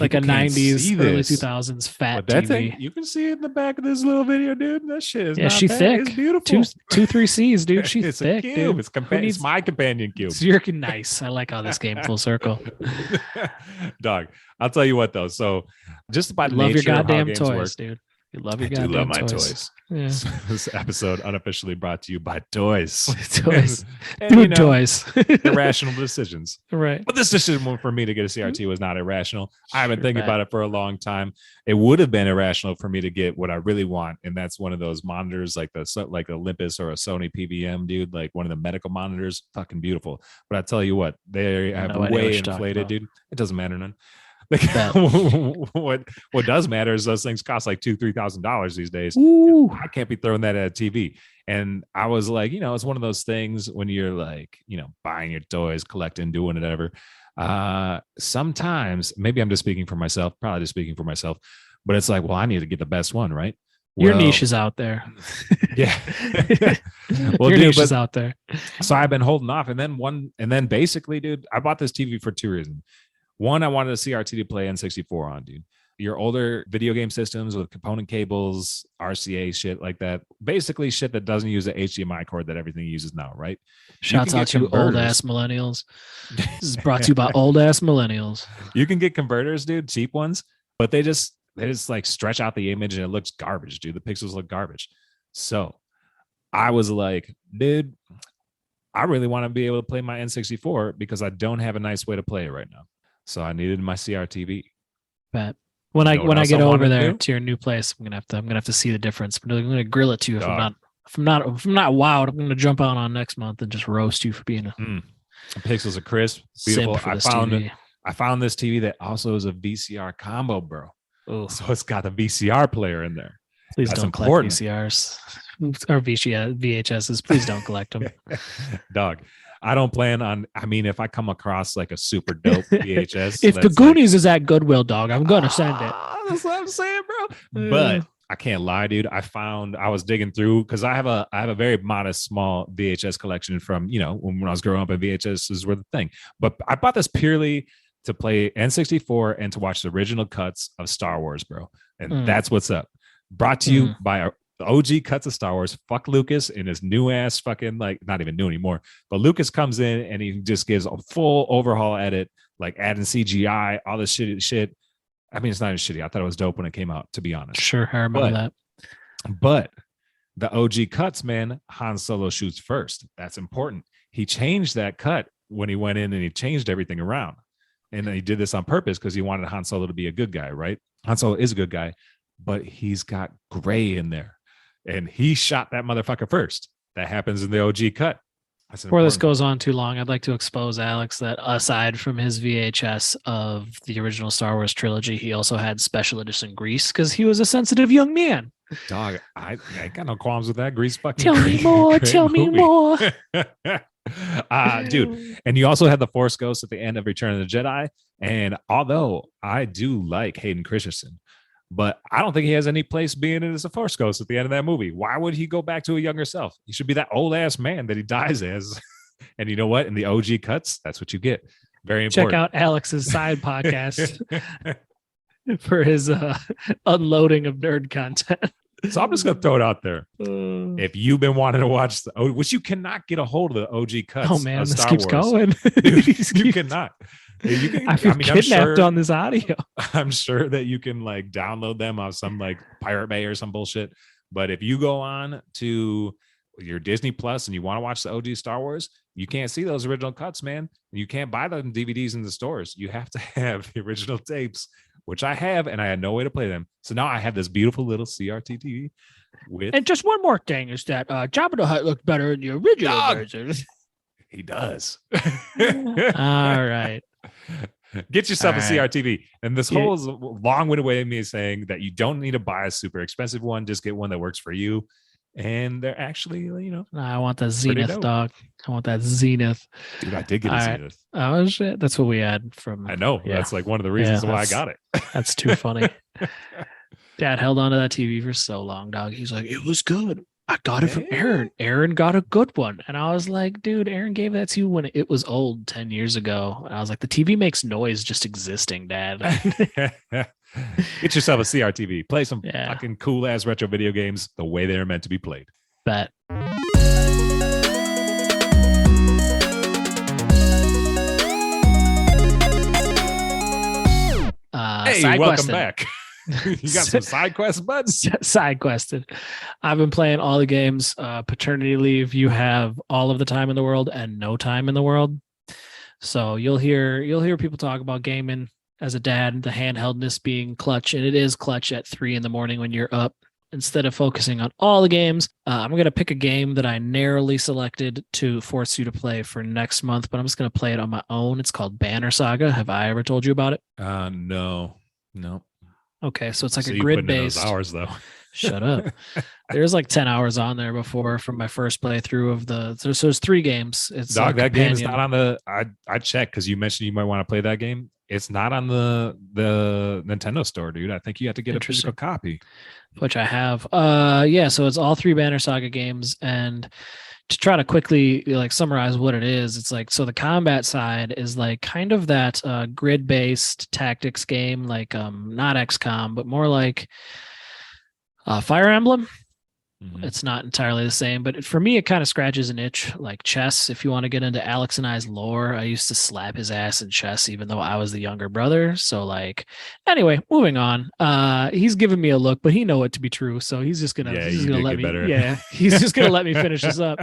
Like a 90s, early 2000s fat that TV. Thing, you can see it in the back of this little video, dude. That shit is she's bad. thick. It's beautiful. 2-3 C's, dude. She's it's thick, a cube. dude. It's my companion cube. So you're nice. I like how this game full circle. Dog, I'll tell you what though. So just by love your goddamn toys, work, dude. You love your goddamn love my toys. Yeah. This episode unofficially brought to you by toys. Toys. And, toys. Irrational decisions. Right. But this decision for me to get a CRT was not irrational. I've been thinking about it for a long time. It would have been irrational for me to get what I really want, and that's one of those monitors like Olympus or a Sony PVM, dude, like one of the medical monitors. Fucking beautiful. But I tell you what, they have way inflated, dude. It doesn't matter none. What does matter is those things cost like $2,000-$3,000 these days. Ooh. I can't be throwing that at a TV. And I was like, it's one of those things when you're like, buying your toys, collecting, doing whatever. Sometimes, maybe I'm just speaking for myself, probably just speaking for myself, but it's like, well, I need to get the best one, right? Your niche is out there. Yeah. Well, your niche is out there. So I've been holding off. And then basically, dude, I bought this TV for two reasons. One, I wanted a CRT to play N64 on, dude. Your older video game systems with component cables, RCA shit like that. Basically shit that doesn't use the HDMI cord that everything uses now, right? Shouts out to old-ass millennials. This is brought to you by old-ass millennials. You can get converters, dude, cheap ones, but they just like stretch out the image and it looks garbage, dude. The pixels look garbage. So I was like, dude, I really want to be able to play my N64 because I don't have a nice way to play it right now. So I needed my CRTV. Bet. When I get over there to your new place, I'm gonna have to see the difference. I'm gonna grill it to you. If I'm not wowed, I'm gonna jump out on next month and just roast you for being a The pixels are crisp, beautiful. I found this TV that also is a VCR combo, bro. Ooh. So it's got a VCR player in there. Please don't collect VCRs or VHSs. Please don't collect them. Dog. I don't plan on, if I come across like a super dope VHS. If the Goonies is at Goodwill, dog, I'm going to send it. That's what I'm saying, bro. But I can't lie, dude. I was digging through because I have a very modest, small VHS collection from, when I was growing up, and VHSs were the thing. But I bought this purely to play N64 and to watch the original cuts of Star Wars, bro. And that's what's up. Brought to you by the OG cuts of Star Wars. Fuck Lucas and his new ass fucking, like, not even new anymore, but Lucas comes in and he just gives a full overhaul edit, like adding CGI, all this shit. I mean, it's not even shitty. I thought it was dope when it came out, to be honest. Sure, I remember that. But the OG cuts, man, Han Solo shoots first. That's important. He changed that cut when he went in and he changed everything around. And he did this on purpose because he wanted Han Solo to be a good guy, right? Han Solo is a good guy, but he's got gray in there. And he shot that motherfucker first. That happens in the OG cut. Before this goes on too long, I'd like to expose Alex that aside from his VHS of the original Star Wars trilogy, he also had special edition Grease because he was a sensitive young man. Dog, I got no qualms with that. Grease fucking Tell me more. Tell me more. Dude, and you also had the Force Ghost at the end of Return of the Jedi. And although I do like Hayden Christensen, but I don't think he has any place being as a Force Ghost at the end of that movie. Why would he go back to a younger self? He should be that old ass man that he dies as. And you know what? In the OG cuts, that's what you get. Very important. Check out Alex's side podcast for his unloading of nerd content. So I'm just going to throw it out there. If you've been wanting to watch which you cannot get a hold of the OG cuts. Oh man, of this Star keeps Wars. going. Dude, you cannot. You can, I feel kidnapped on this audio. I'm sure that you can like download them on some like Pirate Bay or some bullshit. But if you go on to your Disney Plus and you want to watch the OG Star Wars, you can't see those original cuts, man. You can't buy them DVDs in the stores. You have to have the original tapes, which I have, and I had no way to play them. So now I have this beautiful little CRT TV with. And just one more thing is that Jabba the Hutt looked better in the original version. He does. All right. Get yourself a CRTV. And this whole is a long-winded way of me saying that you don't need to buy a super expensive one. Just get one that works for you. And they're actually, you know. I want the Zenith, dog. I want that Zenith. Dude, I did get a Zenith. Oh, shit. That's what we had from. I know. Yeah. That's like one of the reasons why I got it. That's too funny. Dad held onto that TV for so long, dog. He's like, it was good. I got it from Aaron. Aaron got a good one. And I was like, dude, Aaron gave that to you when it was old 10 years ago. And I was like, the TV makes noise just existing, Dad. Get yourself a CRTV. Play some fucking cool ass retro video games the way they're meant to be played. Bet. Hey, welcome back. You got some side quests, buds? Side quested. I've been playing all the games. Paternity leave, you have all of the time in the world and no time in the world. So you'll hear people talk about gaming as a dad, the handheldness being clutch, and it is clutch at 3 a.m. when you're up. Instead of focusing on all the games, I'm going to pick a game that I narrowly selected to force you to play for next month, but I'm just going to play it on my own. It's called Banner Saga. Have I ever told you about it? No. Okay, so it's like a grid-based. Hours though. Shut up. There's like 10 hours on there before from my first playthrough of the. So there's 3 games. It's dog. That game is not on the. I checked because you mentioned you might want to play that game. It's not on the Nintendo store, dude. I think you have to get a physical copy. Which I have. So it's all 3 Banner Saga games, and to try to quickly like summarize what it is, it's like, so the combat side is like kind of that grid-based tactics game, like not XCOM, but more like Fire Emblem. Mm-hmm. It's not entirely the same, but for me, it kind of scratches an itch, like chess. If you want to get into Alex and I's lore, I used to slap his ass in chess, even though I was the younger brother. So like, anyway, moving on. He's giving me a look, but he know it to be true. So he's just gonna, let me, he's just gonna let me finish this up.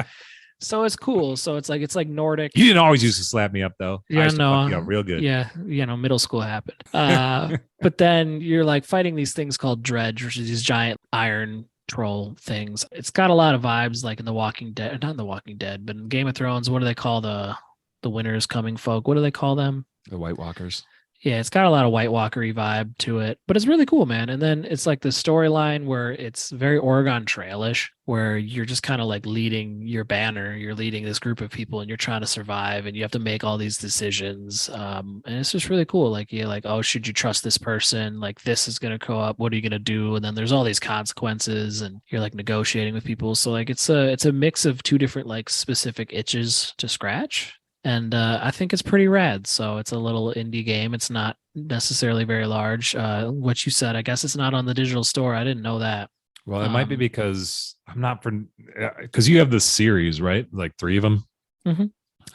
So it's cool. So it's like Nordic. You didn't always used to slap me up though. Yeah, no, real good. Yeah, middle school happened. But then you're like fighting these things called dredge, which is these giant iron troll things. It's got a lot of vibes like in The Walking Dead, not in The Walking Dead, but in Game of Thrones. What do they call the Winter's Coming folk? What do they call them? The White Walkers. Yeah, it's got a lot of White Walker-y vibe to it, but it's really cool, man. And then it's like the storyline where it's very Oregon Trail-ish, where you're just kind of like leading your banner, you're leading this group of people, and you're trying to survive, and you have to make all these decisions. And it's just really cool. Like, you're like, oh, should you trust this person? Like, this is going to go up. What are you going to do? And then there's all these consequences, and you're like negotiating with people. So like, it's a mix of 2 different like specific itches to scratch. And I think it's pretty rad. So it's a little indie game. It's not necessarily very large. What you said, I guess it's not on the digital store. I didn't know that. Well, it might be because because you have the series, right? Like 3 of them. Mm-hmm.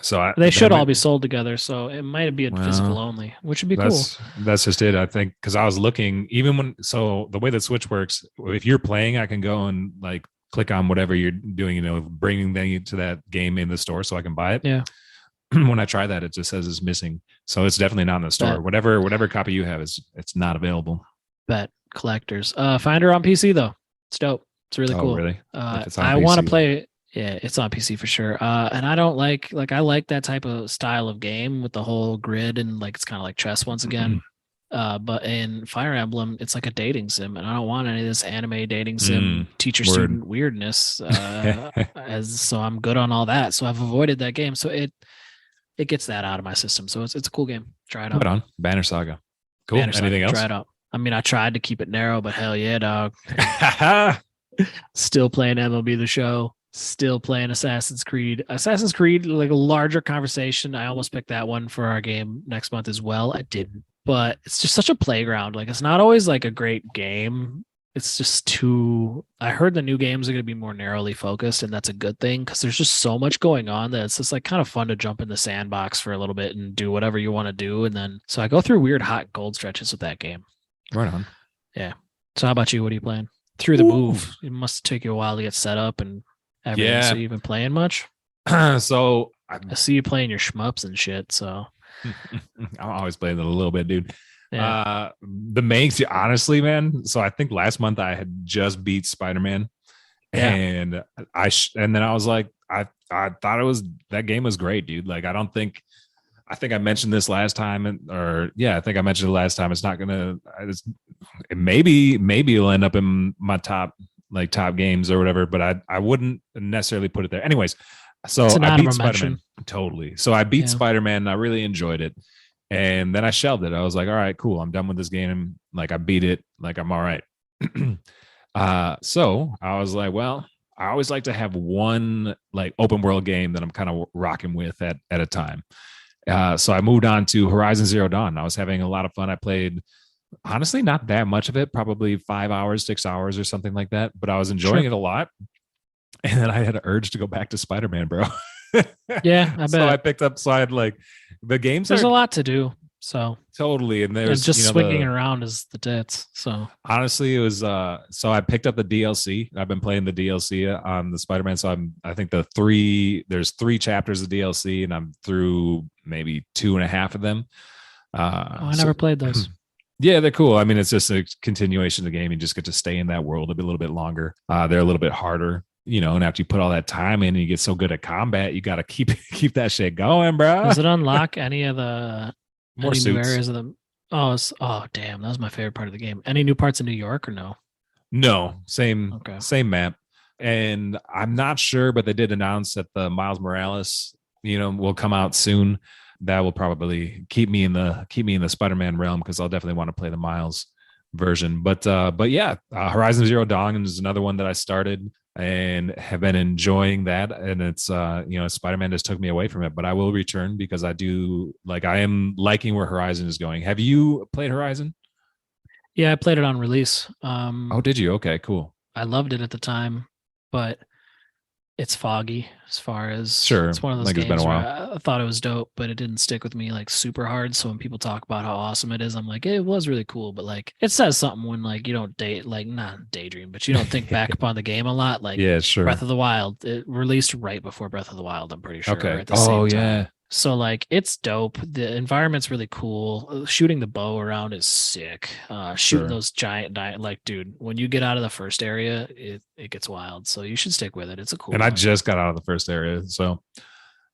So they should all be sold together. So it might be physical only, which would be cool. That's just it. I think because I was looking, so the way that Switch works, if you're playing, I can go and like click on whatever you're doing, bringing them to that game in the store so I can buy it. Yeah. When I try that, it just says it's missing. So it's definitely not in the store. Whatever copy you have it's not available. Bet collectors. Finder on PC though. It's dope. It's really cool. Really? I want to play it. Yeah, it's on PC for sure. And I don't like I like that type of style of game with the whole grid and like it's kind of like chess once again. But in Fire Emblem, it's like a dating sim, and I don't want any of this anime dating sim teacher-student weirdness. So I'm good on all that. So I've avoided that game. So it gets that out of my system. So it's a cool game. Try it out. Put on Banner Saga. Cool. Anything else? Try it out. I mean, I tried to keep it narrow, but hell yeah, dog. Still playing MLB The Show. Still playing Assassin's Creed. Assassin's Creed, like a larger conversation. I almost picked that one for our game next month as well. I didn't. But it's just such a playground. Like, it's not always like a great game, it's just too. I heard the new games are going to be more narrowly focused, and that's a good thing because there's just so much going on that it's just like kind of fun to jump in the sandbox for a little bit and do whatever you want to do. And then, so I go through weird hot gold stretches with that game. Right on. Yeah. So how about you? What are you playing? Through the move, it must take you a while to get set up and everything. Yeah. So you been playing much? So I see you playing your shmups and shit. So I'm always playing it a little bit, dude. Yeah. The main, honestly, man. So I think last month I had just beat Spider-Man, and then I was like, I thought that game was great, dude. Like, I think I mentioned this last time, I think I mentioned it last time. It's not gonna, maybe it'll end up in my top games or whatever, but I wouldn't necessarily put it there. Anyways, so I beat Spider-Man totally. So I beat Spider-Man, and I really enjoyed it. And then I shelved it. I was like, all right, cool. I'm done with this game. Like, I beat it. Like, I'm all right. So I was like, well, I always like to have one like open world game that I'm kind of rocking with at a time. So I moved on to Horizon Zero Dawn. I was having a lot of fun. I played, honestly, not that much of it, probably 5 hours, 6 hours or something like that. But I was enjoying it a lot. And then I had an urge to go back to Spider-Man, bro. Yeah, I bet. So I picked up, so I had like the games. There's a lot to do. So totally. And there's just swinging around is the tits. So honestly, it was so I picked up the DLC. I've been playing the DLC on the Spider-Man. So I think there's 3 chapters of DLC, and I'm through maybe 2.5 of them. I never played those. Yeah, they're cool. I mean, it's just a continuation of the game. You just get to stay in that world a little bit longer. They're a little bit harder. And after you put all that time in and you get so good at combat, you got to keep that shit going, bro. Does it unlock any of the new areas of the? Oh, damn, that was my favorite part of the game. Any new parts of New York or no? No, same map. And I'm not sure, but they did announce that the Miles Morales, will come out soon. That will probably keep me in the Spider-Man realm, because I'll definitely want to play the Miles version. But yeah, Horizon Zero Dawn is another one that I started and have been enjoying that. And it's Spider-Man just took me away from it, but I will return because I am liking where Horizon is going. Have you played Horizon? Yeah, I played it on release. Oh, did you? Okay, cool. I loved it at the time, but it's foggy as far as sure. It's one of those games it's been a while. Where I thought it was dope, but it didn't stick with me like super hard. So when people talk about how awesome it is, I'm like, it was really cool, but like it says something when like you don't not daydream, but you don't think back upon the game a lot. Like yeah, sure. Breath of the Wild, it released right before Breath of the Wild, I'm pretty sure. Okay. At the same time. Yeah. So like it's dope. The environment's really cool. Shooting the bow around is sick. Shooting those giant dude, when you get out of the first area, it gets wild. So you should stick with it. It's a cool. And I just got out of the first area, so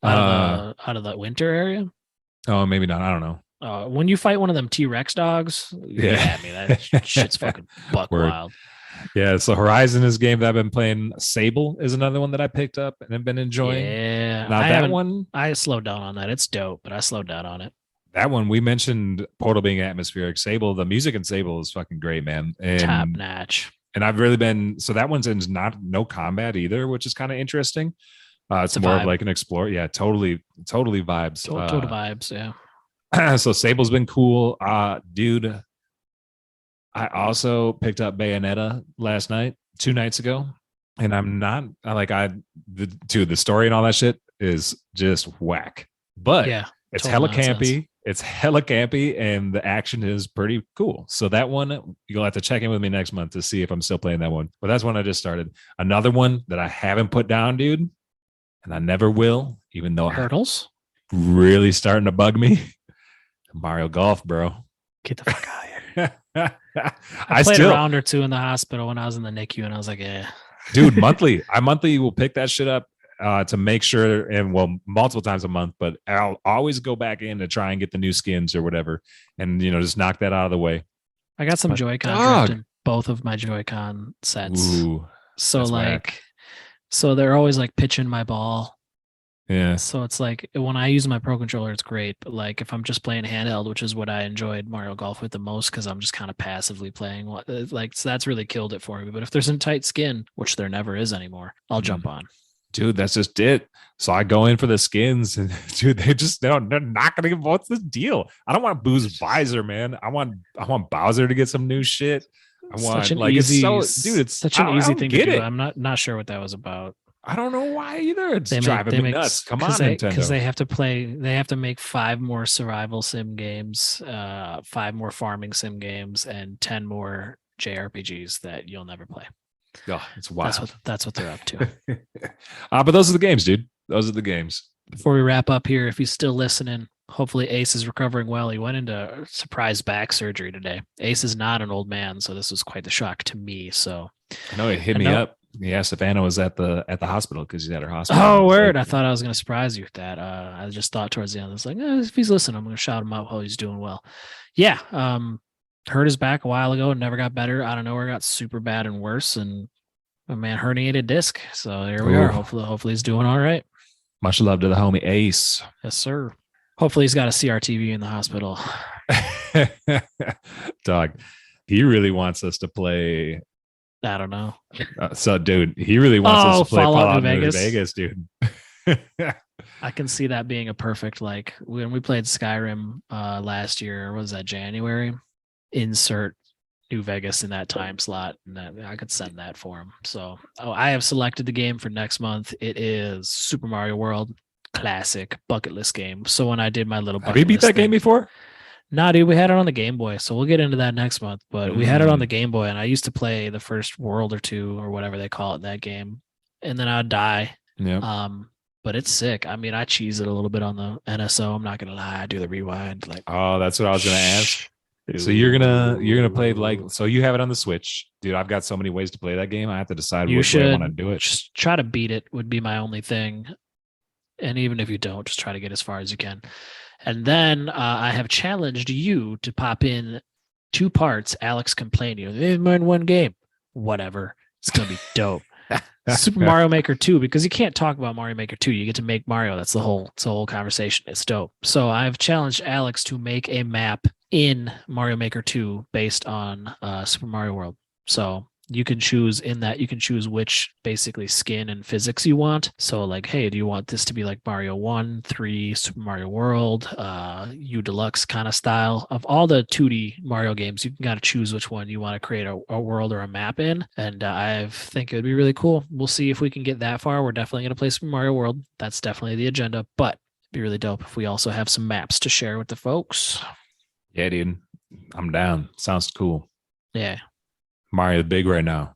out of the winter area. Oh, maybe not. I don't know. When you fight one of them T-Rex dogs, that shit's fucking buck wild. Yeah, so Horizon is a game that I've been playing. Sable is another one that I picked up and have been enjoying. Yeah, now that one I slowed down on that. It's dope, but I slowed down on it. That one, we mentioned Portal being atmospheric. Sable, the music in Sable is fucking great, man. And top notch. And I've really been, so that one's in no combat either, which is kind of interesting. It's more of like an explore. Yeah, totally vibes. Total vibes, yeah. So Sable's been cool. Dude, I also picked up Bayonetta last night, 2 nights ago, and I'm not the story and all that shit is just whack. But yeah, it's hella campy. It's hella campy, and the action is pretty cool. So that one, you'll have to check in with me next month to see if I'm still playing that one. But that's one I just started. Another one that I haven't put down, dude, and I never will, even though Hurdles really starting to bug me. Mario Golf, bro. Get the fuck out of here. I played a round or 2 in the hospital when I was in the NICU, and I was like, yeah. Dude, monthly. I monthly will pick that shit up to make sure, and multiple times a month, but I'll always go back in to try and get the new skins or whatever, and just knock that out of the way. I got some Joy-Con drift in both of my Joy-Con sets. Ooh, so so they're always like pitching my ball. Yeah. So it's like when I use my Pro Controller, it's great. But like if I'm just playing handheld, which is what I enjoyed Mario Golf with the most, because I'm just kind of passively playing. So that's really killed it for me. But if there's a tight skin, which there never is anymore, I'll jump on. Dude, that's just it. So I go in for the skins, and dude, they're not gonna give. What's the deal? I don't want Boo's visor, man. I want Bowser to get some new shit. Such an easy thing to do. I'm not sure what that was about. I don't know why either. It's driving me nuts. Come on, Nintendo. Because they have to make 5 more survival sim games, 5 more farming sim games, and 10 more JRPGs that you'll never play. Oh, it's wild. That's what they're up to. But those are the games, dude. Those are the games. Before we wrap up here, if he's still listening, hopefully Ace is recovering well. He went into surprise back surgery today. Ace is not an old man, so this was quite the shock to me. So I know he hit me up. He asked if Anna was at the hospital because he's at her hospital. Oh, word. I thought I was going to surprise you with that. I just thought towards the end, I was like, if he's listening, I'm going to shout him out while he's doing well. Yeah. Hurt his back a while ago and never got better. Out of nowhere, got super bad and worse. And my man, herniated disc. So here we are. Hopefully he's doing all right. Much love to the homie Ace. Yes, sir. Hopefully he's got a CRTV in the hospital. Dog, he really wants us to play. I don't know. So, dude, he really wants us to play Fallout New Vegas, dude. I can see that being a perfect, like, when we played Skyrim last year, what was that, January? Insert New Vegas in that time slot, and I could send that for him. So, I have selected the game for next month. It is Super Mario World Classic bucket list game. So when I did my little bucket have you beat that game before? Nah, dude, we had it on the Game Boy, so we'll get into that next month. But we had it on the Game Boy, and I used to play the first world or two or whatever they call it in that game, and then I'd die. Yeah. But it's sick. I mean, I cheese it a little bit on the NSO. I'm not gonna lie. I do the rewind. Like, oh, that's what I was gonna ask. So you're gonna play so you have it on the Switch, dude. I've got so many ways to play that game. I have to decide which way I want to do it. Just try to beat it would be my only thing. And even if you don't, just try to get as far as you can. And then I have challenged you to pop in 2 parts. Alex complained, they didn't mind one game. Whatever. It's going to be dope. Super Mario Maker 2, because you can't talk about Mario Maker 2. You get to make Mario. That's the whole conversation. It's dope. So I've challenged Alex to make a map in Mario Maker 2 based on Super Mario World. So you can choose which basically skin and physics you want. So like, hey, do you want this to be like Mario 1, 3, Super Mario World, U Deluxe kind of style? Of all the 2D Mario games, you can kind of choose which one you want to create a world or a map in. And I think it would be really cool. We'll see if we can get that far. We're definitely going to play Super Mario World. That's definitely the agenda, but it'd be really dope if we also have some maps to share with the folks. Yeah, dude. I'm down. Sounds cool. Yeah. Mario big right now.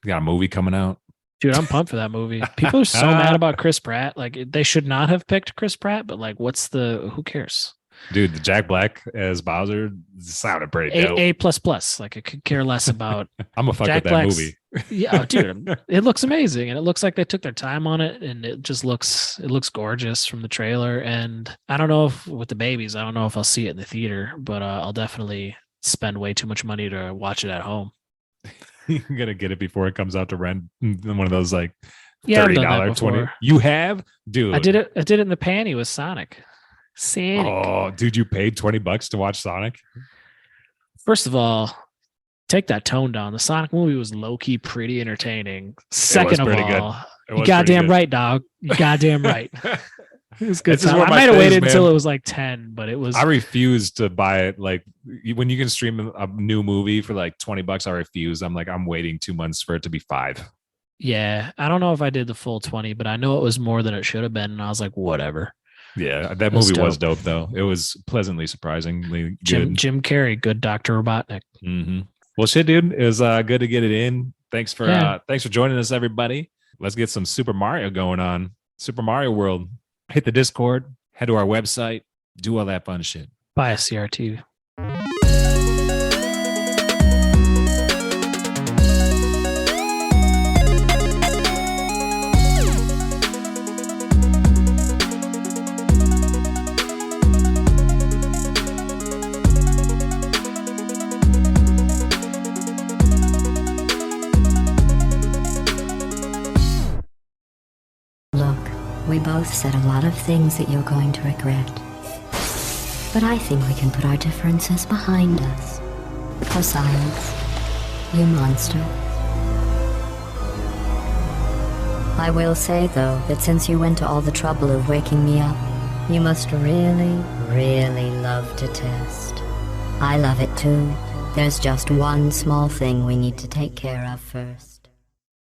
You got a movie coming out. Dude, I'm pumped for that movie. People are so mad about Chris Pratt. Like, they should not have picked Chris Pratt, but like, who cares? Dude, the Jack Black as Bowser sounded pretty dope. A++. Like, I could care less about I'm a fuck Jack with that Black's movie. Yeah, dude, it looks amazing. And it looks like they took their time on it, and it looks gorgeous from the trailer. And I don't know if with the babies, I don't know if I'll see it in the theater, but I'll definitely spend way too much money to watch it at home. You're gonna get it before it comes out to rent one of those like $30, 20. You have, dude. I did it in the panty with Sonic. Oh, dude, you paid $20 to watch Sonic? First of all, take that tone down. The Sonic movie was low-key pretty entertaining. Second of all, you goddamn right, dog. You goddamn right. It was good. I might have waited until it was like 10, but it was. I refused to buy it. Like, when you can stream a new movie for like $20, I refuse. I'm like, I'm waiting 2 months for it to be 5. Yeah, I don't know if I did the full 20, but I know it was more than it should have been, and I was like, whatever. Yeah, that movie was dope though. It was pleasantly surprisingly good. Jim Carrey, good Dr. Robotnik. Mm-hmm. Well, shit, dude, it was good to get it in. Thanks for joining us, everybody. Let's get some Super Mario going on. Super Mario World. Hit the Discord, head to our website, do all that fun shit. Buy a CRT. We both said a lot of things that you're going to regret. But I think we can put our differences behind us. For science, you monster. I will say, though, that since you went to all the trouble of waking me up, you must really, really love to test. I love it too. There's just one small thing we need to take care of first.